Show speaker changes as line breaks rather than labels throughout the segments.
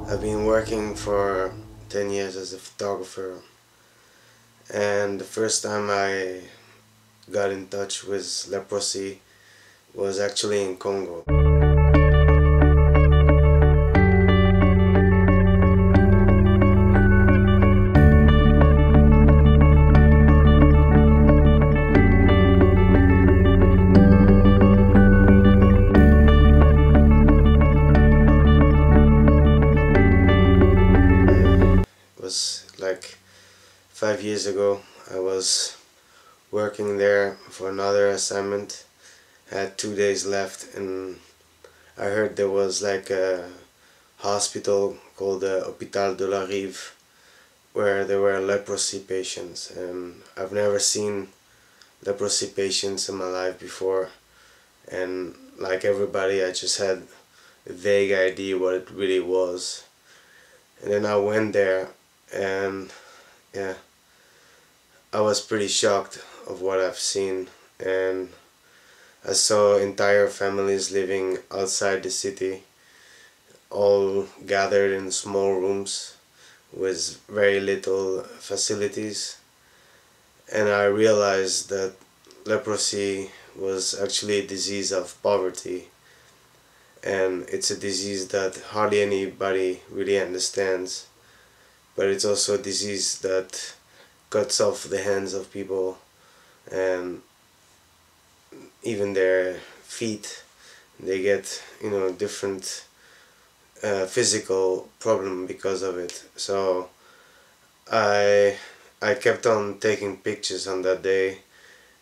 I've been working for 10 years as a photographer, and the first time I got in touch with leprosy was actually in Congo. It was like 5 years ago. I was working there for another assignment. I had 2 days left, and I heard there was like a hospital called the Hôpital de la Rive where there were leprosy patients, and I've never seen leprosy patients in my life before, and like everybody I just had a vague idea what it really was. And then I went there, and yeah, I was pretty shocked of what I've seen. And I saw entire families living outside the city, all gathered in small rooms with very little facilities. And I realized that leprosy was actually a disease of poverty, and it's a disease that hardly anybody really understands, but it's also a disease that cuts off the hands of people and even their feet. They get, different physical problem because of it. So I kept on taking pictures on that day,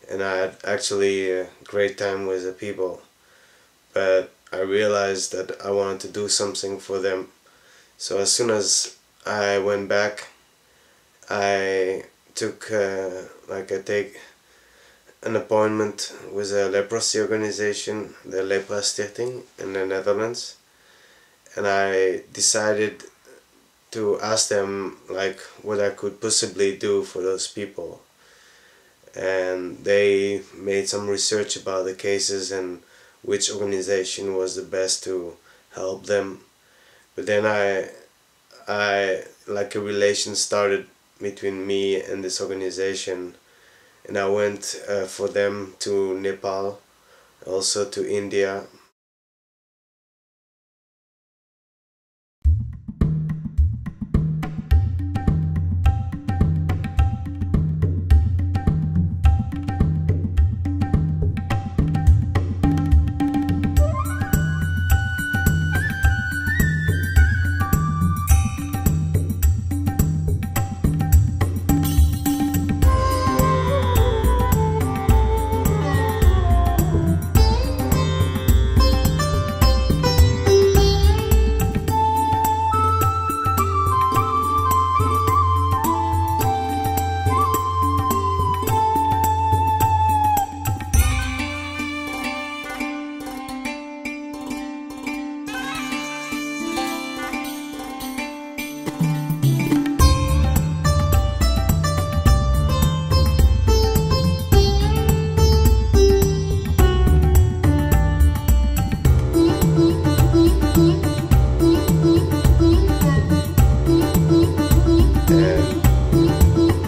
and I had actually a great time with the people, but I realized that I wanted to do something for them. So as soon as I went back, I took take an appointment with a leprosy organization, the Lepra Stichting in the Netherlands, and I decided to ask them like what I could possibly do for those people. And they made some research about the cases and which organization was the best to help them. But then I like a relation started between me and this organization, and I went for them to Nepal, also to India.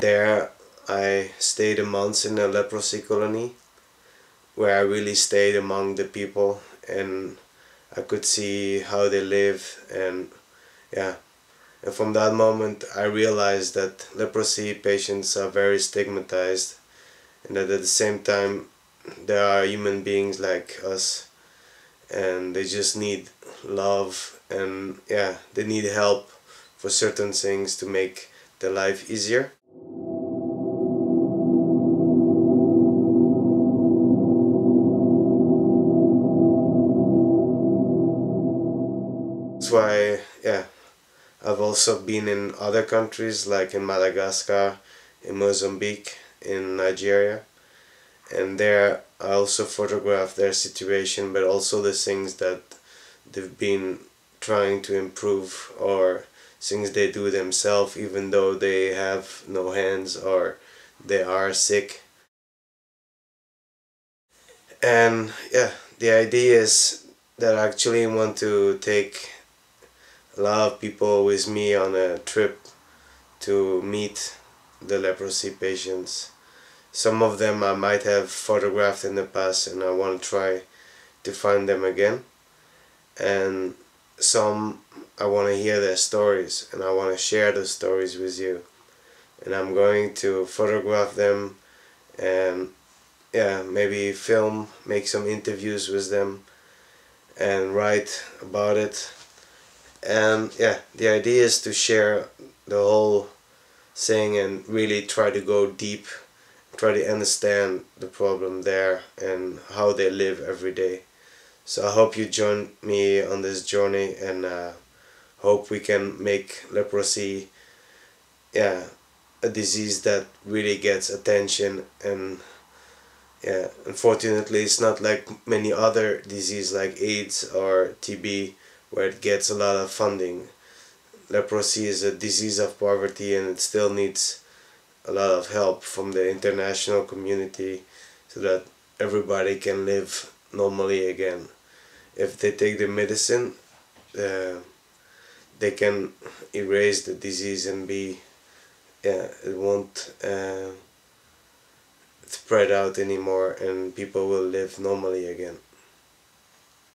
There I stayed a month in a leprosy colony, where I really stayed among the people and I could see how they live. And yeah, and from that moment I realized that leprosy patients are very stigmatized, and that at the same time they are human beings like us, and they just need love, and yeah, they need help for certain things to make their life easier. That's why, yeah, I've also been in other countries like in Madagascar, in Mozambique, in Nigeria, and there I also photographed their situation, but also the things that they've been trying to improve, or things they do themselves even though they have no hands or they are sick. And yeah, the idea is that I actually want to take a lot of people with me on a trip to meet the leprosy patients. Some of them I might have photographed in the past and I want to try to find them again. And some I want to hear their stories and I want to share those stories with you. And I'm going to photograph them and maybe film, make some interviews with them and write about it. And the idea is to share the whole thing and really try to go deep, try to understand the problem there and how they live every day. So I hope you join me on this journey, and hope we can make leprosy a disease that really gets attention. And unfortunately it's not like many other diseases like AIDS or TB where it gets a lot of funding. Leprosy is a disease of poverty and it still needs a lot of help from the international community so that everybody can live normally again. If they take the medicine, they can erase the disease and it won't spread out anymore and people will live normally again.